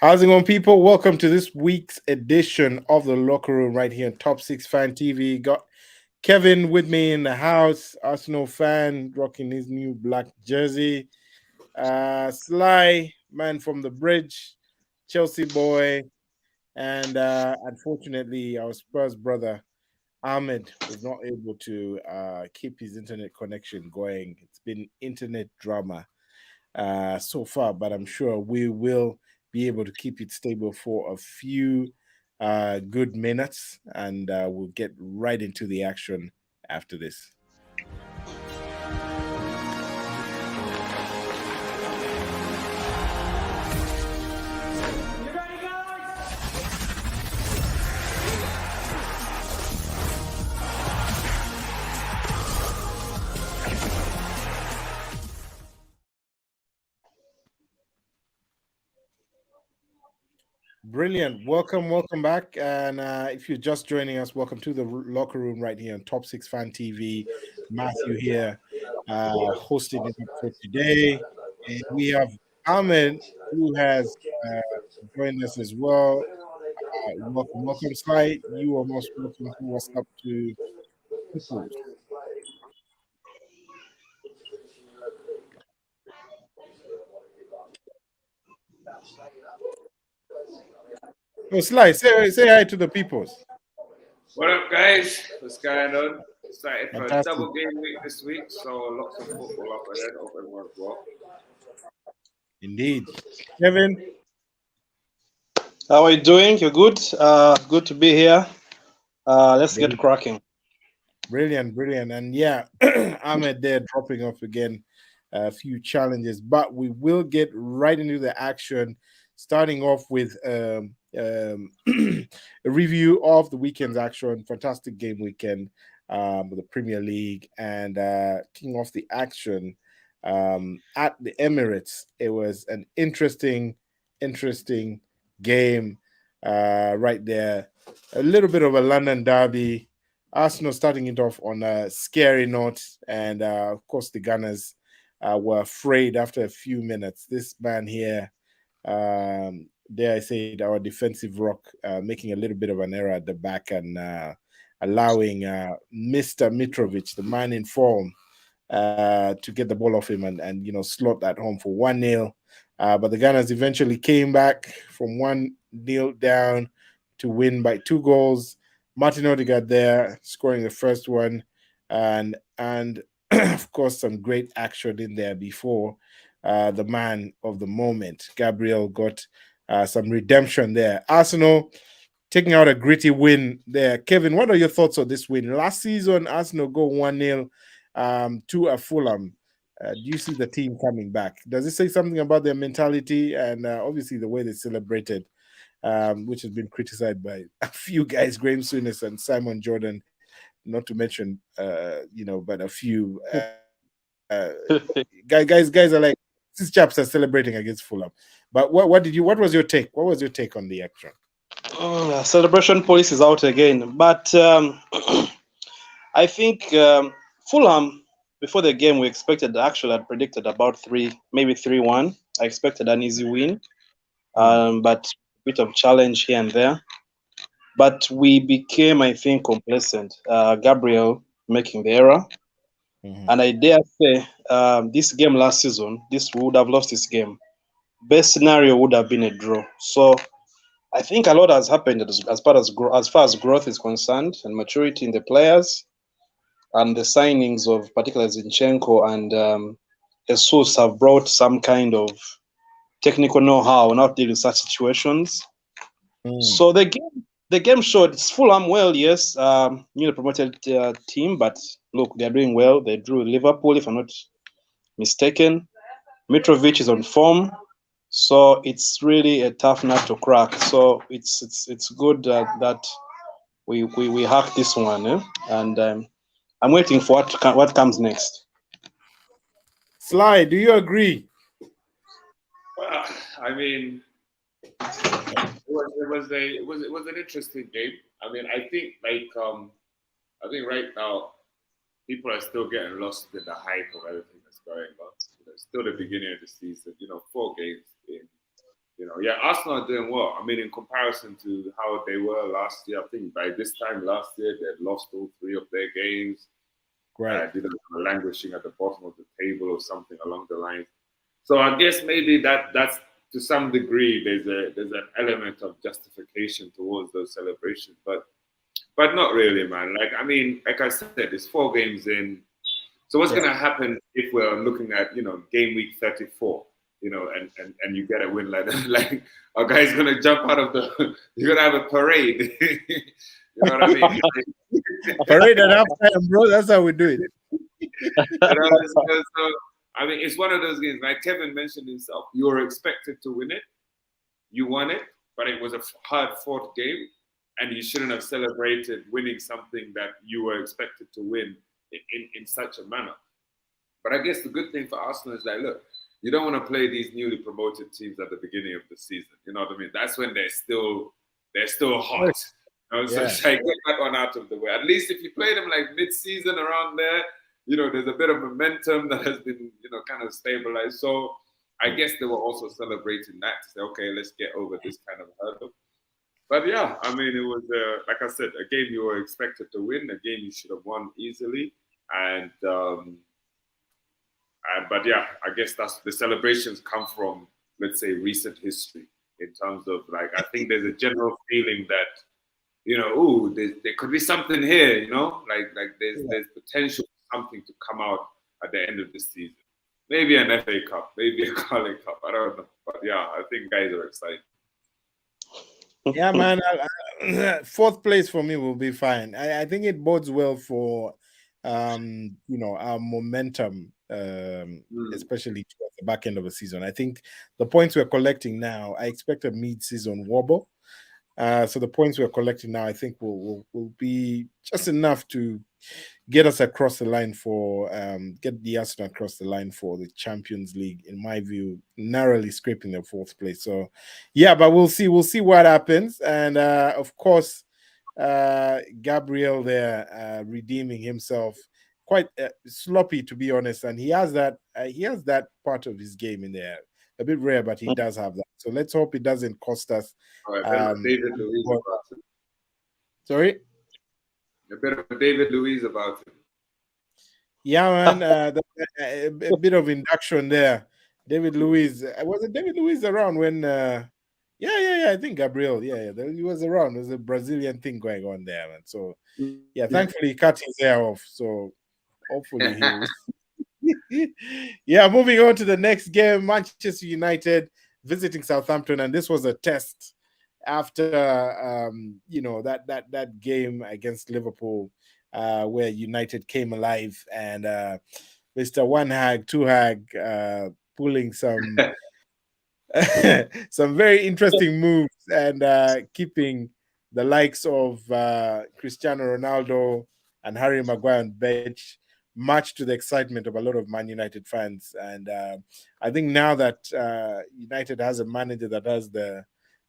How's it going, people? Welcome to this week's edition of the Locker Room right here on Top 6 Fan TV. Got Kevin with me in the house, Arsenal fan, rocking his new black jersey. Sly, man from the bridge, Chelsea boy, and unfortunately, our Spurs brother, Ahmed, was not able to keep his internet connection going. It's been internet drama so far, but I'm sure we will be able to keep it stable for a few good minutes, and we'll get right into the action after this. Brilliant. Welcome back. And if you're just joining us, welcome to the locker room right here on Top 6 Fan TV. Matthew here, hosting it for today. And we have Ahmed, who has joined us as well. Welcome, Sly. You are most welcome to what's up to people. Oh, Sly, say hi to the peoples. What up, guys? What's going on? Excited for a Fantastic. double game week this week, so lots of football up ahead. Hope everyone's well. Indeed. Kevin, How are you doing? You're good? Good to be here. Let's get cracking. brilliant. And yeah, Ahmed there dropping off again. A few challenges, but we will get right into the action, starting off with a review of the weekend's action. Fantastic game weekend with the Premier League, and kicking off the action at the Emirates. It was an interesting game right there. A little bit of a London derby. Arsenal starting it off on a scary note, and of course the Gunners were afraid after a few minutes. This man here, dare I say it, our defensive rock, making a little bit of an error at the back and allowing Mr. Mitrovic, the man in form, to get the ball off him and slot that home for 1-0. But the Gunners eventually came back from 1-0 down to win by 2 goals. Martin Odegaard there scoring the first one, and of course some great action in there before the man of the moment, Gabriel, got some redemption there. Arsenal taking out a gritty win there. Kevin, what are your thoughts on this win? Last season, Arsenal go 1-0 to a Fulham. Do you see the team coming back? Does it say something about their mentality and obviously the way they celebrated, which has been criticized by a few guys, Graham Souness and Simon Jordan, not to mention, but a few guys are like, these chaps are celebrating against Fulham. But what was your take? What was your take on the action? Celebration police is out again. But I think Fulham, before the game, we expected, actually, I predicted about 3-1. I expected an easy win, but a bit of challenge here and there. But we became, I think, complacent. Gabriel making the error. And I dare say, this game last season, we would have lost this game. Best scenario would have been a draw. So I think a lot has happened as far as growth is concerned and maturity in the players, and the signings of particularly Zinchenko and Jesus have brought some kind of technical know-how on how to deal with such situations. So the game showed it's Fulham, well, yes, newly promoted team, but look, they're doing well. They drew Liverpool, if I'm not mistaken. Mitrovic is on form, so it's really a tough nut to crack. So it's good that we hack this one, and I'm waiting for what comes next. Sly, do you agree? Well, I mean, it was an interesting game. I mean, I think right now people are still getting lost in the hype of everything that's going on. It's still the beginning of the season. 4 games in. Yeah, Arsenal are doing well. I mean, in comparison to how they were last year, I think by this time last year they had lost all 3 of their games. Right. Languishing at the bottom of the table or something along the lines. So I guess maybe that's to some degree there's an element of justification towards those celebrations, but not really, man. Like I mean, like I said, it's 4 games in. So what's going to happen if we're looking at game week 34? And you get a win like that. Like a guy's going to jump out of the. You're going to have a parade. You know what I mean? Parade at halftime, bro. That's how we do it. So, I mean, it's one of those games. Like Kevin mentioned himself, you were expected to win it. You won it, but it was a hard-fought game, and you shouldn't have celebrated winning something that you were expected to win in such a manner. But I guess the good thing for Arsenal is that, look, you don't want to play these newly promoted teams at the beginning of the season. You know what I mean? That's when they're still hot. So it's like, get that one out of the way. At least if you play them like mid-season around there, there's a bit of momentum that has been, kind of stabilized. So I guess they were also celebrating that to say, okay, let's get over this kind of hurdle. But yeah, I mean, it was, like I said, a game you were expected to win, a game you should have won easily. But yeah, I guess that's the celebrations come from, let's say, recent history in terms of like, I think there's a general feeling that, there could be something here, like there's potential for something to come out at the end of the season. Maybe an FA Cup, maybe a Carling Cup, I don't know. But yeah, I think guys are excited. Yeah, man. 4th place for me will be fine. I think it bodes well for, our momentum, especially towards the back end of the season. I think the points we're collecting now, I expect a mid-season wobble. So the points we're collecting now, I think will be just enough to get us across the line for get the Arsenal across the line for the Champions League. In my view, narrowly scraping the 4th place. So, yeah, but we'll see what happens. And of course, Gabriel there redeeming himself, quite sloppy to be honest. And he has that part of his game in there. A bit rare, but he does have that. So let's hope it doesn't cost us. David Luiz about it. Sorry? A bit of David Luiz about it. Yeah, man. A bit of induction there. David Luiz. Was it David Luiz around when... Yeah. I think Gabriel. Yeah. He was around. There's a Brazilian thing going on there, man. So, yeah, thankfully he cut his hair off. So, hopefully he will... Yeah, moving on to the next game, Manchester United visiting Southampton, and this was a test after that game against Liverpool, where United came alive and Mr. One Hag, Two Hag pulling some some very interesting moves and keeping the likes of Cristiano Ronaldo and Harry Maguire on bench, much to the excitement of a lot of Man United fans. And I think now that United has a manager that has the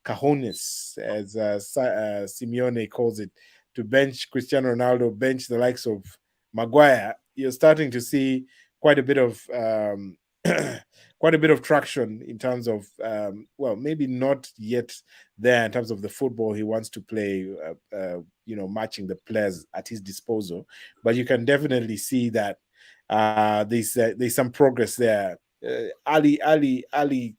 cojones, as Simeone calls it, to bench Cristiano Ronaldo, bench the likes of Maguire, you're starting to see quite a bit of traction in terms of maybe not yet there in terms of the football he wants to play, matching the players at his disposal, but you can definitely see that there's some progress there. Ali, even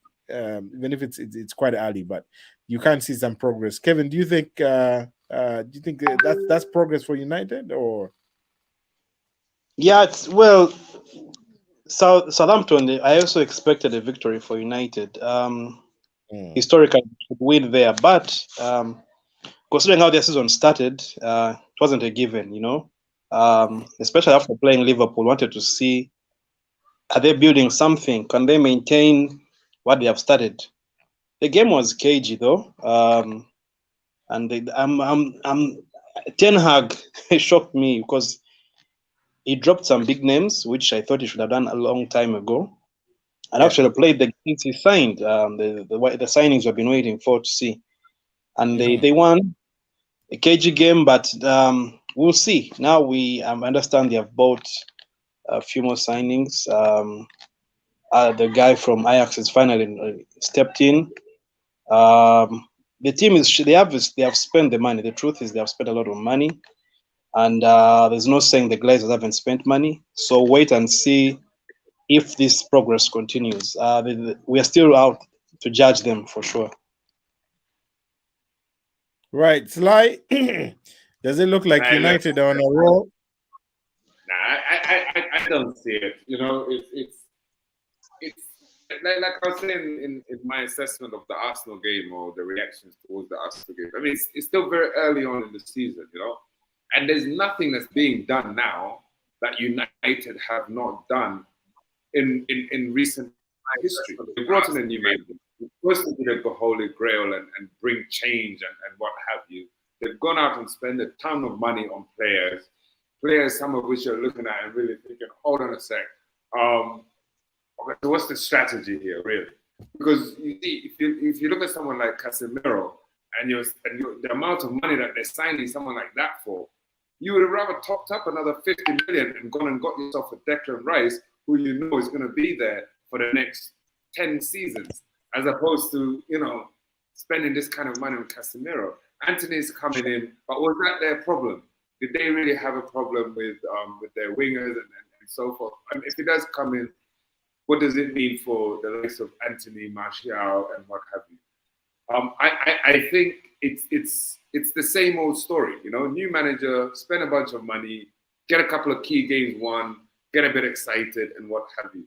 if it's quite early, but you can see some progress. Kevin, do you think that's progress for United, or? Yeah, Southampton, I also expected a victory for United. Historically, win there, but considering how their season started, it wasn't a given, especially after playing Liverpool. Wanted to see, are they building something? Can they maintain what they have started? The game was cagey though, and Ten Hag shocked me because he dropped some big names, which I thought he should have done a long time ago, and actually played the games he signed. The signings we've been waiting for to see, and they won a cagey game, but we'll see. Now we understand they have bought a few more signings. The guy from Ajax has finally stepped in. The team is they have spent the money. The truth is they have spent a lot of money, and there's no saying the Glazers haven't spent money. So wait and see if this progress continues. We are still out to judge them for sure. Right, Sly. Does it look like United are on a roll? Nah, I don't see it. You know, it's like I was saying in my assessment of the Arsenal game or the reactions towards the Arsenal game. I mean, it's still very early on in the season, you know, and there's nothing that's being done now that United have not done in recent history. They brought in a new manager. They're supposed to be the Holy Grail and bring change and what have you. They've gone out and spent a ton of money on players, some of which you're looking at and really thinking, hold on a sec. So what's the strategy here, really? Because you see, if you look at someone like Casemiro and the amount of money that they're signing someone like that for, you would have rather topped up another 50 million and gone and got yourself a Declan Rice, who you know is going to be there for the next 10 seasons, as opposed to, you know, spending this kind of money on Casemiro. Anthony's coming in, but was that their problem? Did they really have a problem with their wingers and so forth? And if he does come in, what does it mean for the likes of Anthony, Martial, and what have you? I think it's the same old story. You know, new manager, spend a bunch of money, get a couple of key games won, get a bit excited, and what have you.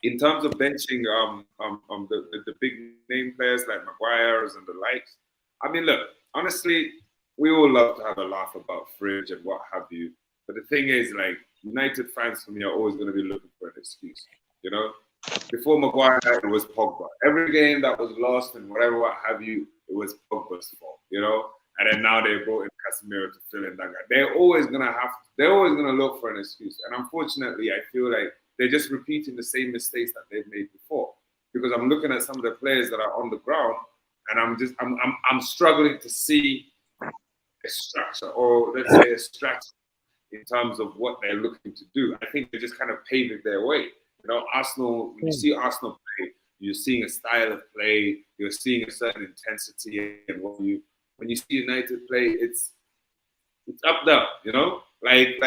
In terms of benching the big name players like Maguire's and the likes, I mean, look, honestly, we all love to have a laugh about Fridge and what have you. But the thing is, like, United fans for me are always going to be looking for an excuse, you know? Before Maguire, it was Pogba. Every game that was lost and whatever, what have you, it was Pogba's fault, you know? And then now they brought in Casemiro to fill in that guy. They're always going to look for an excuse. And unfortunately, I feel like they're just repeating the same mistakes that they've made before. Because I'm looking at some of the players that are on the ground and I'm struggling to see a structure, or let's say a strategy in terms of what they're looking to do. I think they're just kind of paving their way. You know, Arsenal, when you see Arsenal play, you're seeing a style of play, you're seeing a certain intensity, and when you see United play, it's up there, you know? Like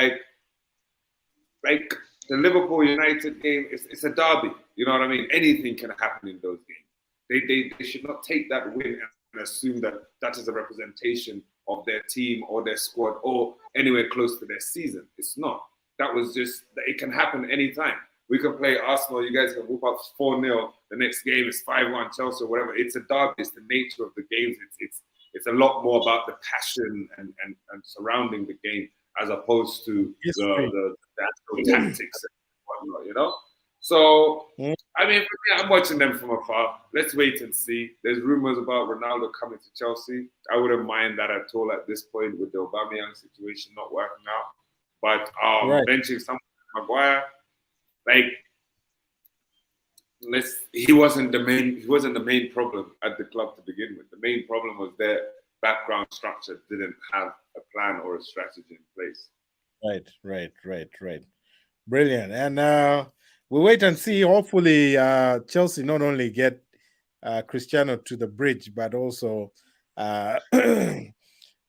the Liverpool United game, it's a derby. You know what I mean? Anything can happen in those games. They should not take that win and assume that is a representation of their team or their squad or anywhere close to their season. It's not. That was just, it can happen anytime. We can play Arsenal, you guys can whoop up 4-0. The next game is 5-1 Chelsea or whatever. It's a derby. It's the nature of the games. It's a lot more about the passion and surrounding the game as opposed to the actual tactics and whatnot, you know? So, I mean, for me, I'm watching them from afar. Let's wait and see. There's rumors about Ronaldo coming to Chelsea. I wouldn't mind that at all at this point with the Aubameyang situation not working out. But benching someone like Maguire, like, he wasn't the main problem at the club to begin with. The main problem was their background structure didn't have a plan or a strategy in place. Right. Brilliant. And we'll wait and see. Hopefully, Chelsea not only get Cristiano to the bridge, but also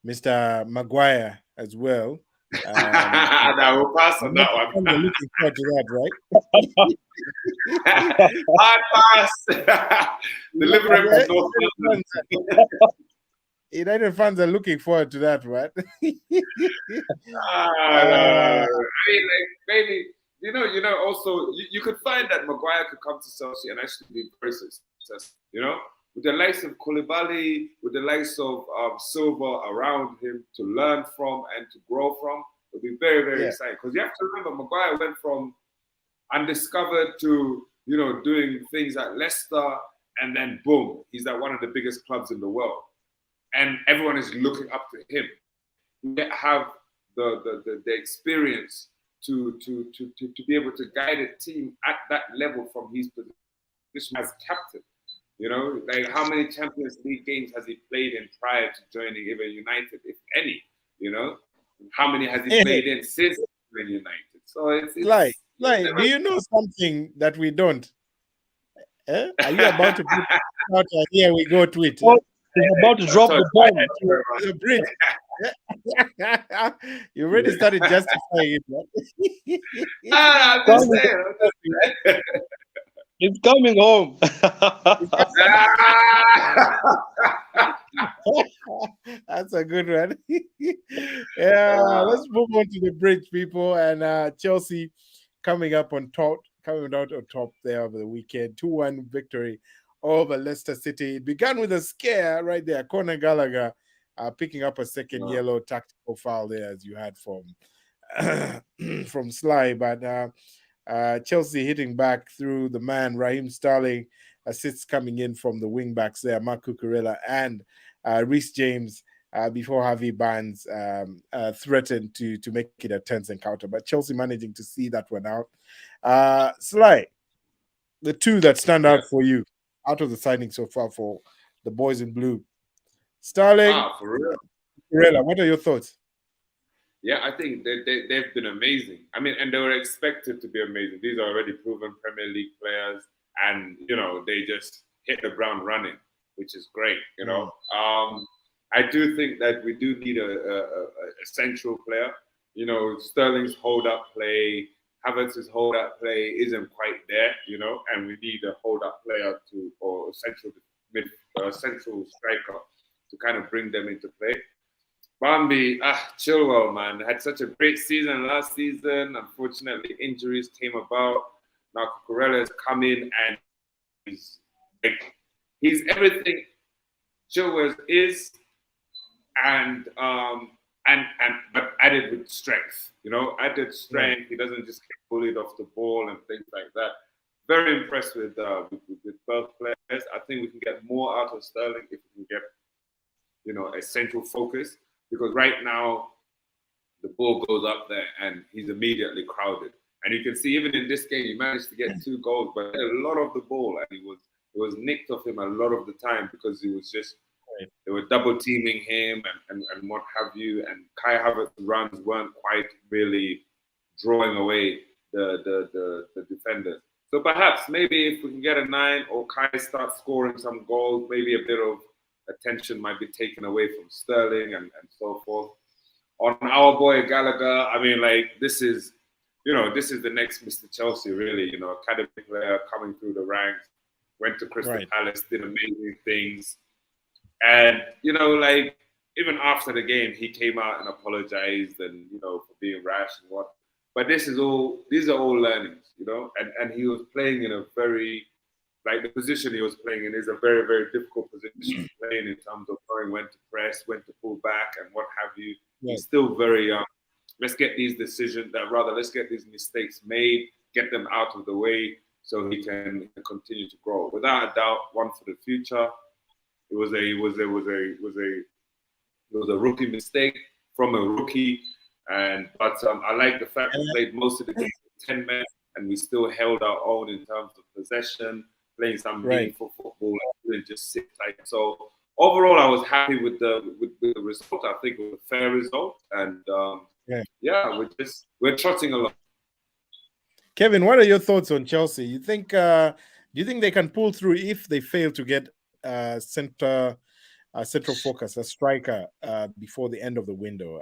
Mr. Maguire as well. Now we'll pass on that one. We're looking forward to that, right? Hard pass. Deliver him to North London. United fans are looking forward to that, right? I mean, like, maybe, you know, also, you could find that Maguire could come to Chelsea and actually be very successful, you know? With the likes of Koulibaly, with the likes of Silva around him to learn from and to grow from, it'll be very, very exciting. Because you have to remember, Maguire went from undiscovered to, you know, doing things at Leicester, and then boom, he's at one of the biggest clubs in the world. And everyone is looking up to him. You have the experience to be able to guide a team at that level from his position as captain. You know, like how many Champions League games has he played in prior to joining even United, if any? You know, how many has he played in since joining United? So it's like, do you know something that we don't? Are you about to put out a here we go tweet? Oh, he's about to drop the bomb. The bridge. You already started justifying it. I'm just saying. He's coming home. That's a good one. Yeah, let's move on to the bridge, people. And Chelsea coming out on top there over the weekend. 2-1 victory over Leicester City. It began with a scare right there. Conor Gallagher picking up a second yellow tactical foul there, as you had from from Sly. But Chelsea hitting back through the man, Raheem Sterling, assists coming in from the wing backs there, Marc Cucurella and Reece James, before Harvey Barnes threatened to make it a tense encounter. But Chelsea managing to see that one out. Sly, the two that stand out for you, out of the signing so far for the boys in blue. Sterling, for real. Cucurella, what are your thoughts? Yeah, I think they've been amazing. I mean, and they were expected to be amazing. These are already proven Premier League players, and they just hit the ground running, which is great. I do think that we do need a central player. Sterling's hold-up play, Havertz's hold-up play isn't quite there. And we need a hold-up player or a central striker to kind of bring them into play. Bambi, Chilwell, man, had such a great season last season. Unfortunately, injuries came about. Now Cucurella has come in and he's everything Chilwell is, but added with strength. Added strength. He doesn't just get bullied off the ball and things like that. Very impressed with both players. I think we can get more out of Sterling if we can get a central focus. Because right now, the ball goes up there and he's immediately crowded. And you can see even in this game, he managed to get 2 goals, but a lot of the ball, and it was nicked off him a lot of the time because he was just, they were double teaming him and what have you. And Kai Havertz's runs weren't quite really drawing away the defenders. So perhaps maybe if we can get a 9 or Kai starts scoring some goals, maybe a bit of attention might be taken away from Sterling and so forth. On our boy Gallagher, I mean, this is the next Mr. Chelsea, really. Academy player coming through the ranks, went to Crystal Palace, did amazing things, and even after the game, he came out and apologized and for being rash and what. But these are all learnings, and he was playing in a very the position he was playing in is a very, very difficult position to play in terms of knowing when to press, when to pull back, and what have you. Yeah. He's still very young. Let's get these let's get these mistakes made, get them out of the way so he can continue to grow. Without a doubt, one for the future. It was a rookie mistake from a rookie, but I like the fact we played most of the game with 10 men and we still held our own in terms of possession, playing some meaningful football and just sit tight. So overall, I was happy with the result. I think it was a fair result, and we're trotting along. Kevin, what are your thoughts on Chelsea? Do you think they can pull through if they fail to get central focus, a striker, before the end of the window?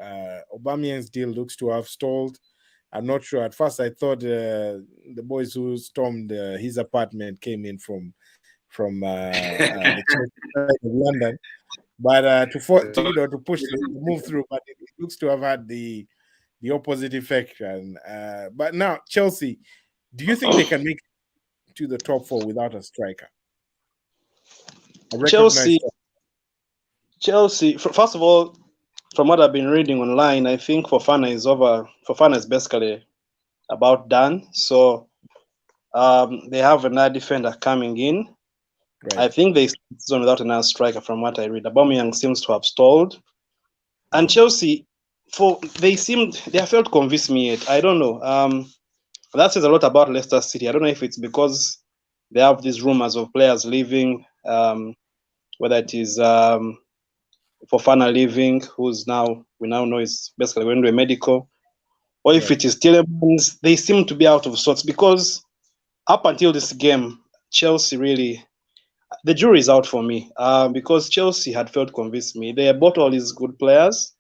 Aubameyang's deal looks to have stalled. I'm not sure. At first, I thought the boys who stormed his apartment came in from the London, but to push the move through. But it looks to have had the opposite effect. And but now Chelsea, do you think they can make it to the top 4 without a striker? Chelsea. First of all, from what I've been reading online, I think Fofana is over. Fofana is basically about done. So they have another defender coming in. Right. I think they season without another striker from what I read. Aubameyang seems to have stalled. And Chelsea, they have failed to convince me yet. I don't know. That says a lot about Leicester City. I don't know if it's because they have these rumors of players leaving, whether it is Fofana leaving, we now know is basically going to a medical, or if it is Tielemans. They seem to be out of sorts because up until this game, Chelsea really, the jury is out for me because Chelsea had failed to convince me. They bought all these good players.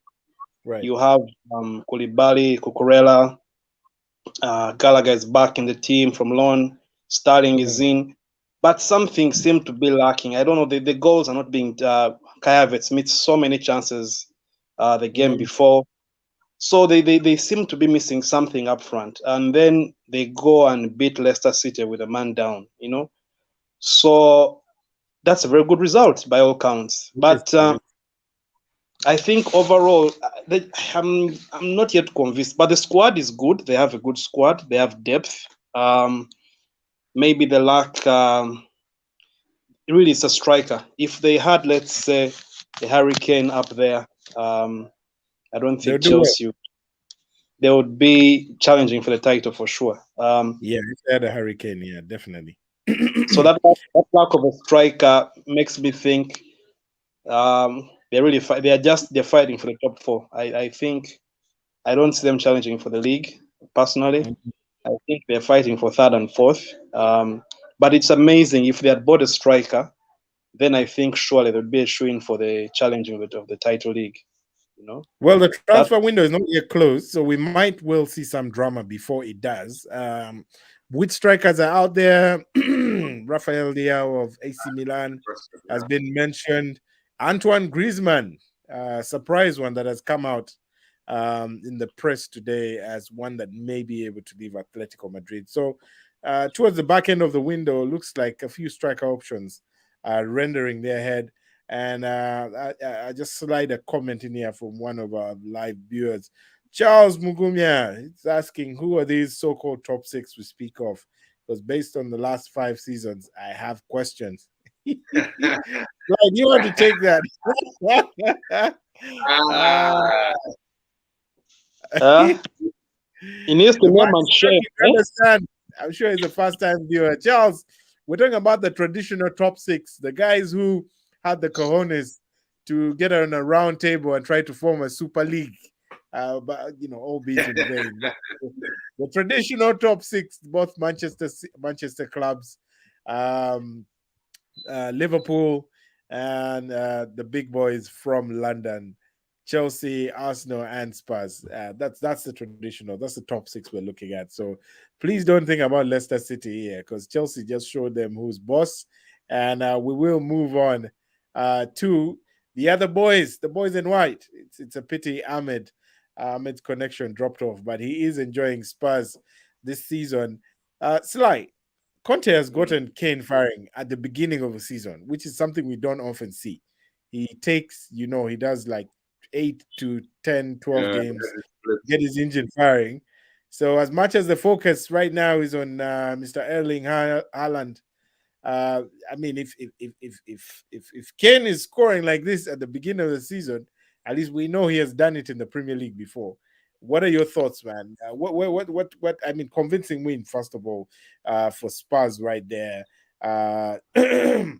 Right. You have Koulibaly, Cucurella, Gallagher is back in the team from loan. Sterling is in, but something seemed to be lacking. I don't know. The goals are not being. Kai Havertz missed so many chances the game before, so they seem to be missing something up front. And then they go and beat Leicester City with a man down. So that's a very good result by all counts. But I think overall, I'm not yet convinced. But the squad is good. They have a good squad. They have depth. Maybe they lack. Really, it's a striker. If they had, let's say, a Harry Kane up there, I don't think Chelsea. They would be challenging for the title for sure. Yeah, if they had a Hurricane, yeah, definitely. So that lack of a striker makes me think they really fight. They're fighting for the top four. I think I don't see them challenging for the league personally. I think they're fighting for third and fourth. But it's amazing if they had bought a striker, then I think surely there would be a shoo-in for the challenging of the title league. Well, the transfer window is not yet closed, so we might well see some drama before it does. Which strikers are out there? Rafael Leao of AC Milan has been mentioned. Antoine Griezmann, surprise one that has come out in the press today as one that may be able to leave Atletico Madrid. So towards the back end of the window, looks like a few striker options are rendering their head. And I just slide a comment in here from one of our live viewers. Charles Mugumya is asking, who are these so-called top six we speak of? Because based on the last 5 seasons, I have questions. Right, you want to take that? He needs to name and share. Understand. I'm sure he's a first-time viewer. Charles, we're talking about the traditional top six, the guys who had the cojones to get on a round table and try to form a super league. But albeit in vain. The traditional top six, both Manchester clubs, Liverpool, and the big boys from London, Chelsea, Arsenal, and Spurs. That's the traditional. That's the top six we're looking at. So please don't think about Leicester City here, because Chelsea just showed them who's boss, and we will move on to the other boys, the boys in white. It's a pity Ahmed's connection dropped off, but he is enjoying Spurs this season. Sly, Conte has gotten Kane firing at the beginning of a season, which is something we don't often see. He takes, he does like 8 to 10, 12 games, get his engine firing. So as much as the focus right now is on Mr. Erling Haaland, I mean, if Kane is scoring like this at the beginning of the season, at least we know he has done it in the Premier League before. What are your thoughts, man? What? I mean, convincing win first of all for Spurs right there. 2-0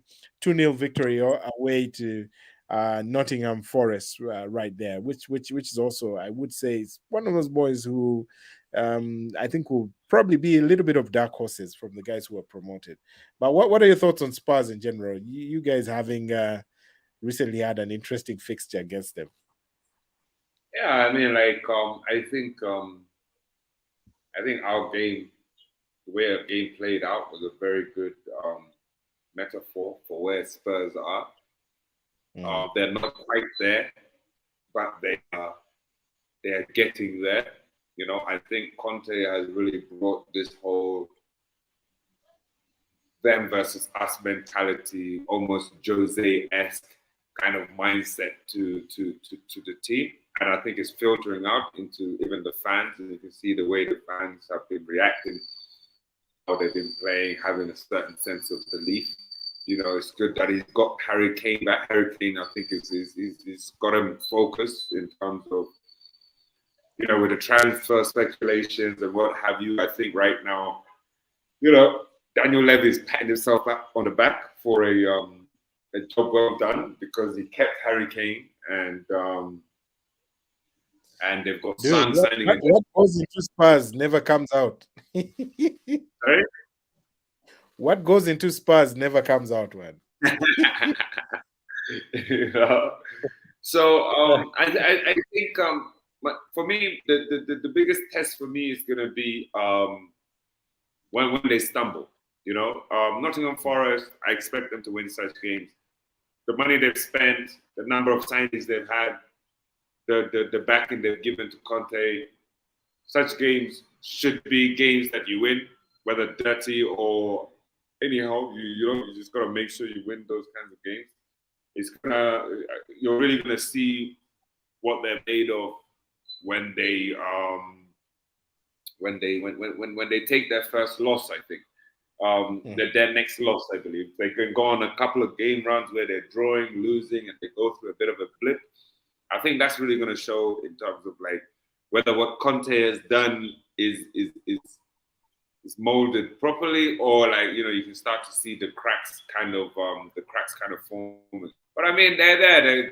victory away to Nottingham Forest right there, which is also, I would say, is one of those boys who I think will probably be a little bit of dark horses from the guys who are promoted. But what are your thoughts on Spurs in general? You guys having recently had an interesting fixture against them. Yeah, I mean, like I think our game, the way our game played out, was a very good metaphor for where Spurs are. They're not quite there, but they are getting there. I think Conte has really brought this whole them versus us mentality, almost Jose-esque kind of mindset to the team. And I think it's filtering out into even the fans, and you can see the way the fans have been reacting, how they've been playing, having a certain sense of belief. It's good that he's got Harry Kane back. Harry Kane, I think, he's got him focused in terms of, with the transfer speculations and what have you. I think right now, Daniel Levy is patting himself on the back for a job well done, because he kept Harry Kane, and they've got Son signing. What goes into Spurs never comes out. Sorry? What goes into Spurs never comes out, man. You know? So I think for me the biggest test for me is gonna be when they stumble. You know, Nottingham Forest, I expect them to win such games. The money they've spent, the number of signings they've had, the backing they've given to Conte, such games should be games that you win, whether dirty or anyhow. You just gotta make sure you win those kinds of games. You're really gonna see what they're made of when they take their first loss. I think their next loss, I believe. They can go on a couple of game runs where they're drawing, losing, and they go through a bit of a blip. I think that's really going to show in terms of like whether what Conte has done is molded properly, or like you can start to see the cracks kind of forming. But I mean, they're there.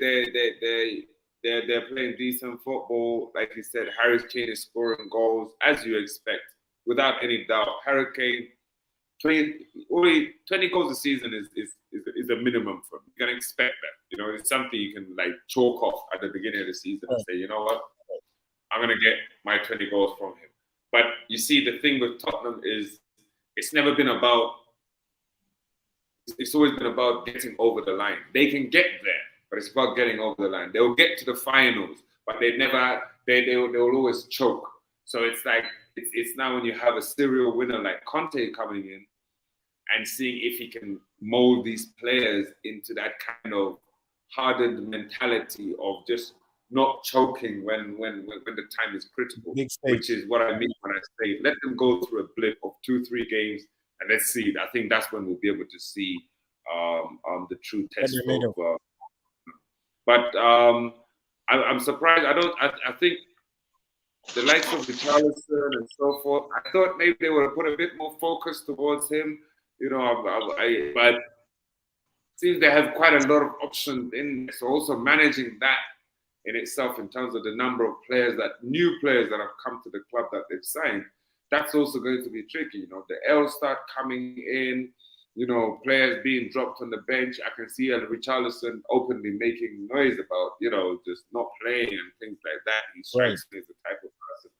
They're playing decent football. Like you said, Harry Kane is scoring goals as you expect, without any doubt. Harry Kane, 20 goals a season is a minimum for him. You can expect that. It's something you can like chalk off at the beginning of the season and say, you know what, I'm gonna get my 20 goals from him. But you see, the thing with Tottenham is it's never been about. It's always been about getting over the line. They can get there, but it's about getting over the line. They'll get to the finals, but they will always choke. So it's like it's now when you have a serial winner like Conte coming in and seeing if he can mold these players into that kind of hardened mentality of just not choking when the time is critical, which is what I mean when I say let them go through a blip of 2-3 games and let's see. I think that's when we'll be able to see the true test of. But I'm surprised. I think the likes of Richarlison and so forth. I thought maybe they would have put a bit more focus towards him. But it seems they have quite a lot of options in there. So also managing that in itself, in terms of the number of new players that have come to the club that they've signed, that's also going to be tricky. The L's start coming in. Players being dropped on the bench. I can see Richarlison openly making noise about, just not playing and things like that. He strikes me as the type of person.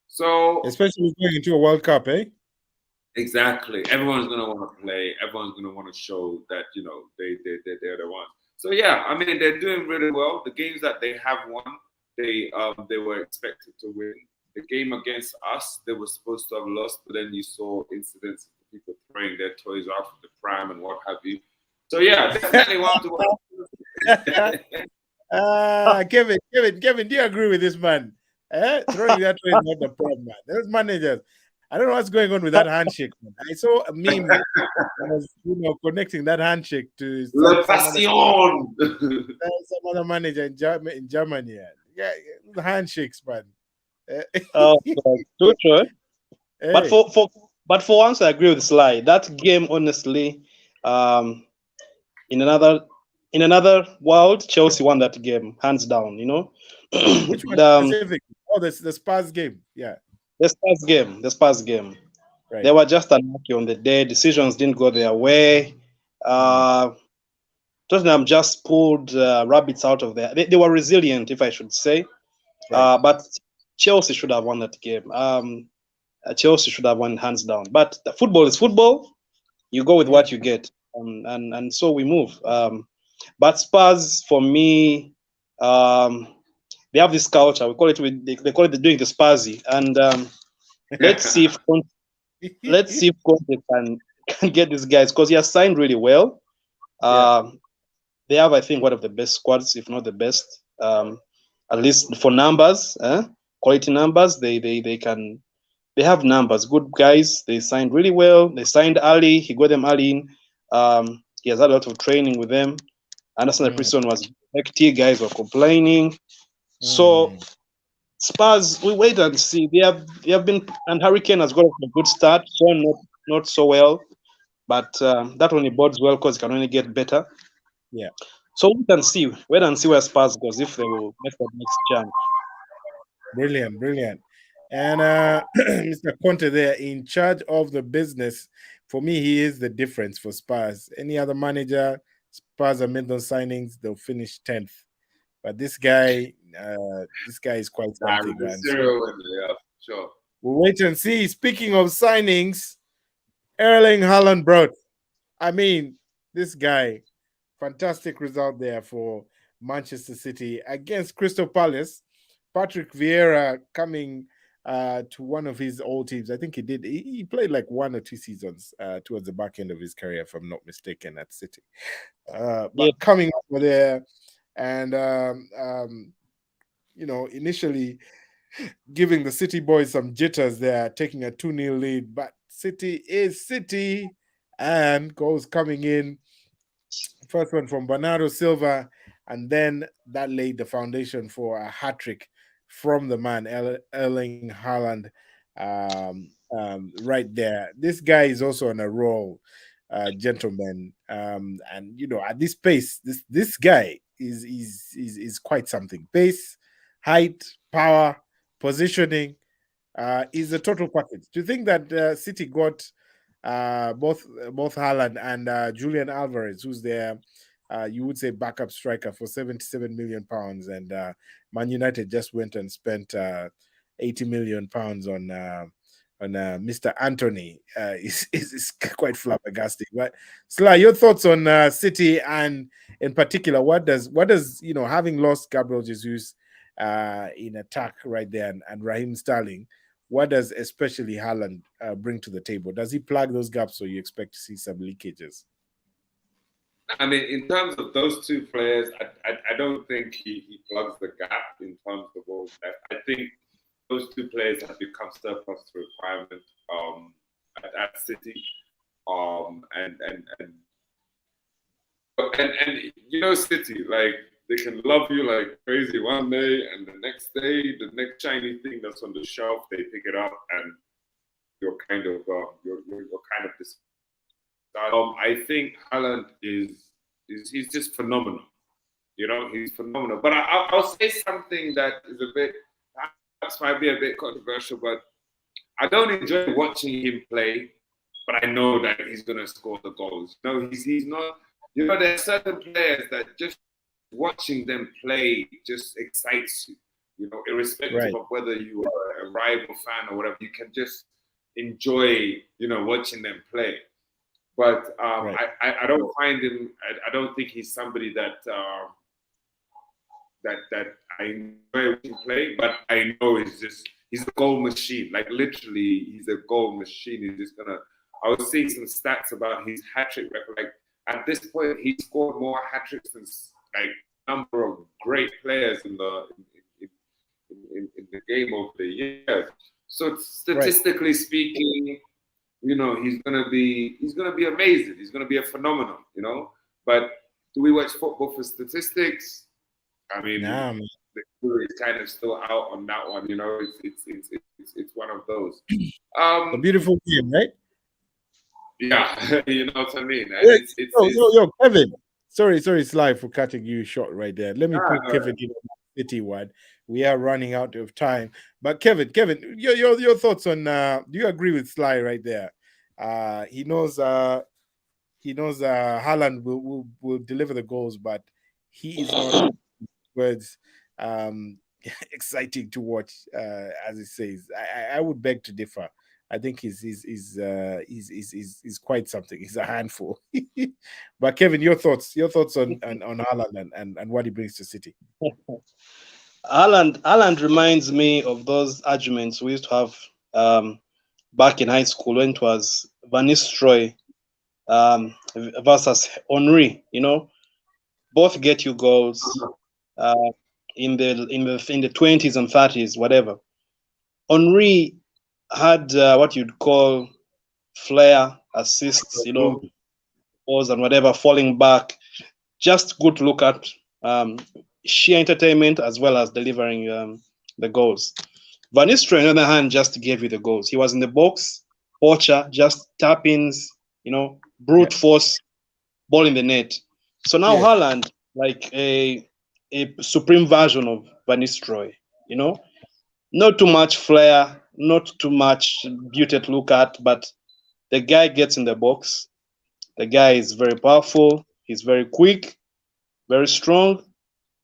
So, especially going into a World Cup, eh? Exactly. Everyone's gonna want to play. Everyone's gonna want to show that they're the ones. So yeah, I mean they're doing really well. The games that they have won, they were expected to win. The game against us, they were supposed to have lost, but then you saw incidents of people throwing their toys out of the pram and what have you. So yeah, definitely want to watch. Kevin, do you agree with this man? Throwing that toy is not the problem, man. Those managers, I don't know what's going on with that handshake, man. I saw a meme that was, connecting that handshake to some other manager in Germany. Yeah, handshakes, man. True. Hey. But for once, I agree with Sly. That game, honestly, in another world, Chelsea won that game hands down. Which one specific? Oh, the Spurs game. Yeah. The Spurs game. Right. They were just unlucky on the day. Decisions didn't go their way. Tottenham just pulled rabbits out of there. They were resilient, if I should say. Right. But Chelsea should have won that game. Chelsea should have won hands down. But football is football. You go with what you get, and so we move. But Spurs, for me, they have this culture. We call it they call it doing the Spursy, and let's see if Conte can get these guys, because he has signed really well. They have, I think, one of the best squads, if not the best, at least for numbers, quality numbers. They have numbers, good guys. They signed really well. They signed early. He got them early in. He has had a lot of training with them. Anderson the Prison was hectic. Guys were complaining. So Spurs, we wait and see. They have been, and Hurricane has got a good start. So not so well, but that only bodes well because it can only get better. Yeah. So wait and see where Spurs goes, if they will make that next jump. Brilliant. And Mr. Conte there, in charge of the business for me, he is the difference for Spurs. Any other manager, Spurs have made those signings, they'll finish 10th. But this guy is quite something, The man. serial winner, yeah, sure. We'll wait and see. Speaking of signings, Erling Haaland, bro. I mean, this guy, fantastic result there for Manchester City against Crystal Palace. Patrick Vieira coming to one of his old teams. I think he played like 1 or 2 seasons towards the back end of his career, if I'm not mistaken, at City. But coming over there and initially giving the City boys some jitters there, taking a 2-0 lead. But City is City, and goals coming in. First one from Bernardo Silva, and then that laid the foundation for a hat trick from the man Erling Haaland, right there. This guy is also on a roll, gentlemen, and at this pace, this guy is quite something. Pace, height, power, positioning, is a total package. Do you think that City got both Haaland and Julian Alvarez, who's their you would say backup striker, for 77 million pounds, and Man United just went and spent 80 million pounds on Mr. Anthony? Is quite flabbergasting. But Sly, your thoughts on City, and in particular, what does having lost Gabriel Jesus in attack right there, and Raheem Sterling, what does especially Haaland bring to the table? Does he plug those gaps, or you expect to see some leakages? I mean, in terms of those two players, I don't think he plugs the gap in terms of goals. I think those two players have become surplus to requirement at City, and City, like, they can love you like crazy one day, and the next day, the next shiny thing that's on the shelf, they pick it up, and you're kind of this. I think Haaland he's just phenomenal. He's phenomenal. But I'll say something that is perhaps might be a bit controversial, but I don't enjoy watching him play, but I know that he's going to score the goals. He's not. There are certain players that just watching them play just excites you. Irrespective of whether you are a rival fan or whatever, you can just enjoy, watching them play. But I don't find him. I don't think he's somebody that I enjoy watching play. But I know he's a goal machine. Like, literally, he's a goal machine. He's just gonna. I was seeing some stats about his hat trick record. Like, at this point, he scored more hat tricks than like number of great players in the game over the years. So statistically speaking, he's gonna be amazing. He's gonna be a phenomenon, But do we watch football for statistics? I mean, the jury is kind of still out on that one. It's one of those. A beautiful game, right? Yeah, you know what I mean. Yo, Kevin. Sorry, Sly, for cutting you short right there. Let me put Kevin in the City one. We are running out of time. But Kevin, your thoughts on? Do you agree with Sly right there? He knows Haaland will deliver the goals, but he is not words exciting to watch, as he says. I would beg to differ. I think he's quite something. He's a handful. But Kevin, your thoughts on Haaland and what he brings to City? Haaland reminds me of those arguments we used to have back in high school when it was Van Nistelrooy versus Henry. Both get you goals in the 20s and 30s, whatever. Henry had what you'd call flair, assists, balls and whatever, falling back, just good to look at, sheer entertainment as well as delivering the goals. Van Nistelrooy, on the other hand, just gave you the goals. He was in the box, poacher, just tap-ins, brute force, ball in the net. So now Haaland, like a supreme version of Van Nistelrooy, not too much flair, not too much beauty to look at, but The guy gets in the box. The guy is very powerful. He's very quick, very strong,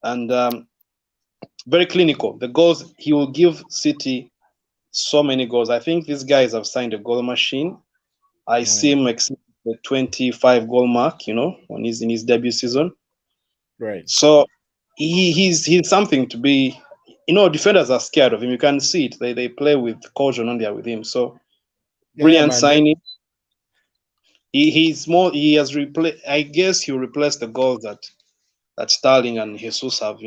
and very clinical. The goals he will give City so many goals. I think these guys have signed a goal machine. I see him exceed the 25 goal mark, when he's in his debut season. Right. So he's something to be. Defenders are scared of him. You can see it. They play with caution on there with him. So brilliant signing. He's more. He has replaced. I guess he'll replace the goals that Sterling and Jesus have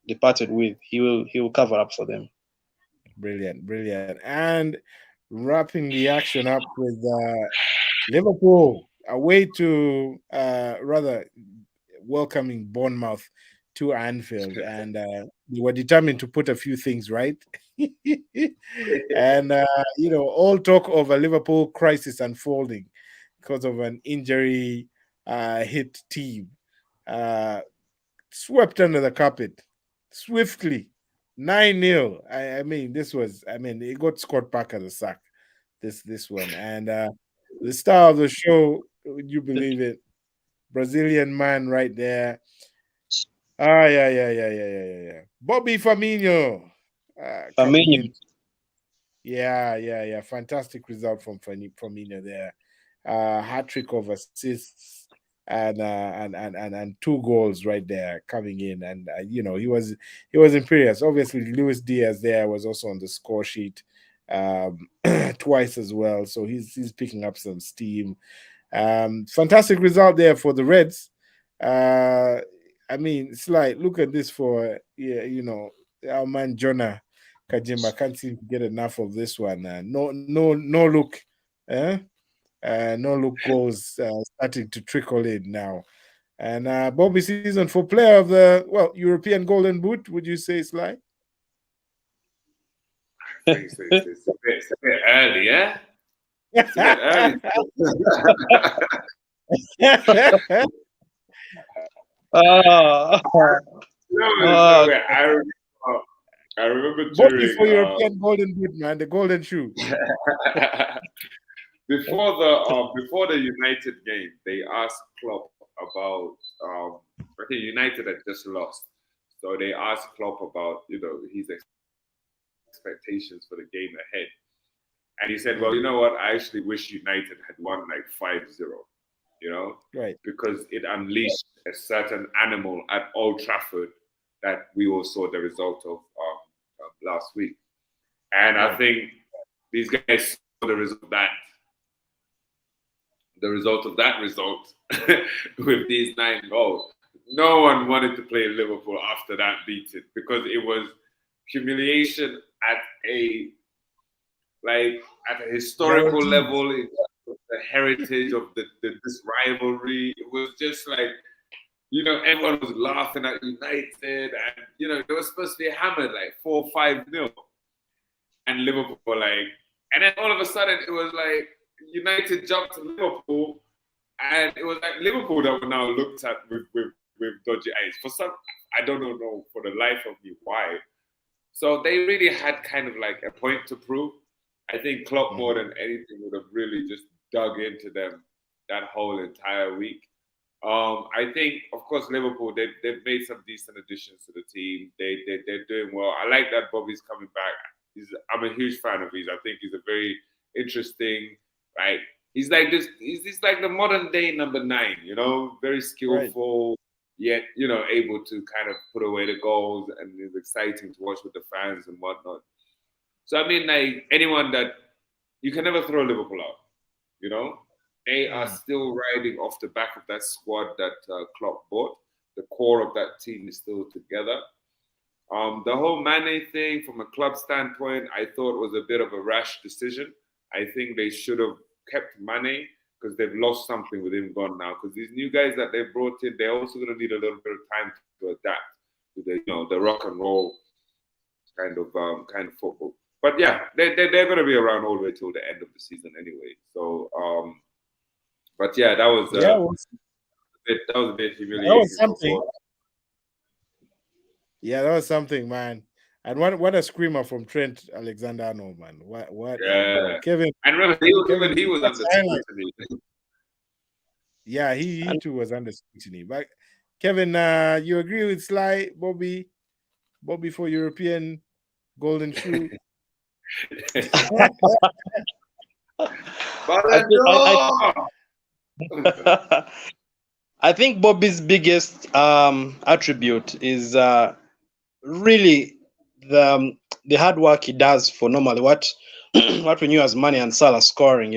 departed with. He will cover up for them. Brilliant. And wrapping the action up with Liverpool away to rather welcoming Bournemouth to Anfield, and they were determined to put a few things right. And all talk of a Liverpool crisis unfolding because of an injury hit team swept under the carpet swiftly. 9-0. I mean, it got Scott Parker the sack. This one. And the star of the show, would you believe it? Brazilian man right there. Yeah. Bobby Firmino. Coming in. Yeah. Fantastic result from Firmino there. Hat-trick of assists and 2 goals right there coming in, and he was imperious. Obviously, Luis Diaz there was also on the score sheet twice as well, so he's picking up some steam. Fantastic result there for the Reds. I mean, it's like, look at this for our man Jonah Kajima. Can't seem to get enough of this one. No look. No look goals starting to trickle in now. And Bobby season for player of the European Golden Boot, would you say, Sly? It's a bit early, yeah? It's a bit early. I remember Bobby for European Golden Boot, man, the golden shoe. Before the United game, they asked Klopp about I think United had just lost, so they asked Klopp about his expectations for the game ahead, and he said, "Well, you know what? I actually wish United had won like 5-0, right? Because it unleashed a certain animal at Old Trafford that we all saw the result of last week, and I think these guys saw the result of that." The result of that result with these 9 goals. No one wanted to play Liverpool after that beating because it was humiliation at a historical level, in the heritage of this rivalry. It was just like, everyone was laughing at United, and they were supposed to be hammered like 4-5-0, and Liverpool were and then all of a sudden it was like United jumped to Liverpool, and it was like Liverpool that were now looked at with dodgy eyes. For some, I don't know for the life of me why. So they really had kind of like a point to prove. I think Klopp more than anything would have really just dug into them that whole entire week. I think, of course, Liverpool, they've made some decent additions to the team. They're doing well. I like that Bobby's coming back. I'm a huge fan of his. I think he's a very interesting. Right, he's like this. He's like the modern day number 9. Very skillful, yet able to kind of put away the goals, and it's exciting to watch with the fans and whatnot. So I mean, like anyone that you can never throw Liverpool out. They are still riding off the back of that squad that Klopp bought. The core of that team is still together. The whole Mane thing, from a club standpoint, I thought was a bit of a rash decision. I think they should have kept Mane because they've lost something with him gone now. Because these new guys that they brought in, they're also going to need a little bit of time to adapt to the rock and roll kind of football. But yeah, they're going to be around all the way till the end of the season anyway. So, but yeah, that was a bit humiliating. That was something. Yeah, that was something, man. And what a screamer from Trent Alexander-Arnold, man. What Yeah. Kevin. And remember, Kevin, he was under scrutiny. yeah, he too was under scrutiny. But Kevin, you agree with Sly, Bobby for European Golden Shoe? I think Bobby's biggest attribute is really the hard work he does for normally what what we knew as Mane and Salah scoring.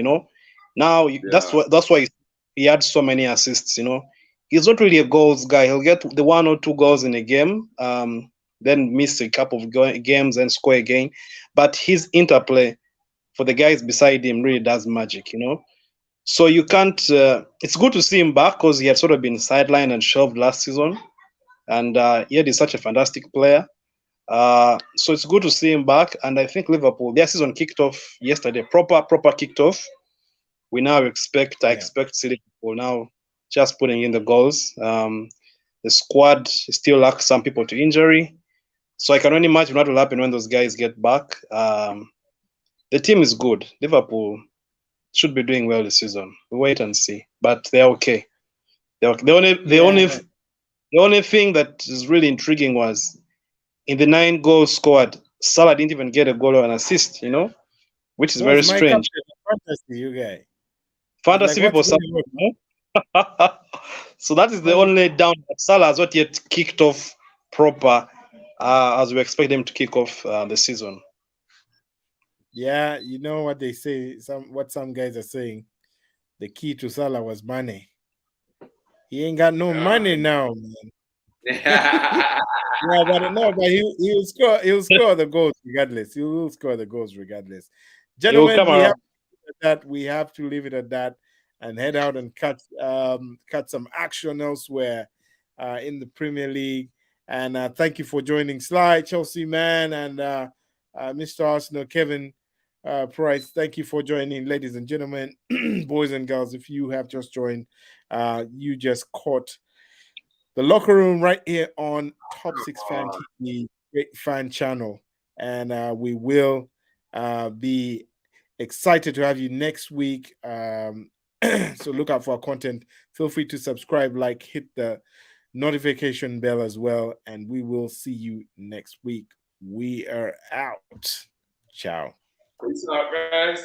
Now that's why he had so many assists. He's not really a goals guy. He'll get the 1 or 2 goals in a game, then miss a couple of games and score again. But his interplay for the guys beside him really does magic. So you can't. It's good to see him back because he had sort of been sidelined and shelved last season, and yet he's such a fantastic player. So it's good to see him back, and I think Liverpool, their season kicked off yesterday, proper kicked off. We now expect Liverpool now just putting in the goals. The squad still lacks some people to injury, so I can only imagine what will happen when those guys get back. The team is good. Liverpool should be doing well this season. We'll wait and see, but they're okay. The only thing that is really intriguing was in the 9 goals scored, Salah didn't even get a goal or an assist, which is very strange. Fantasy, you guys. Fantasy people. So that is the only down that Salah has not yet kicked off proper as we expect him to kick off the season. Yeah, you know what they say, what some guys are saying. The key to Salah was money. He ain't got no money now, man. Yeah, but he will score. He'll score the goals regardless. He will score the goals regardless. Gentlemen, we have to leave it at that and head out and cut some action elsewhere in the Premier League. And thank you for joining Sly, Chelsea man, and Mr. Arsenal, Kevin Price. Thank you for joining, ladies and gentlemen, boys and girls. If you have just joined, you just caught the locker room right here on Top 6 Fan TV, great fan channel. And we will be excited to have you next week. So look out for our content. Feel free to subscribe, hit the notification bell as well. And we will see you next week. We are out. Ciao. Peace out, guys.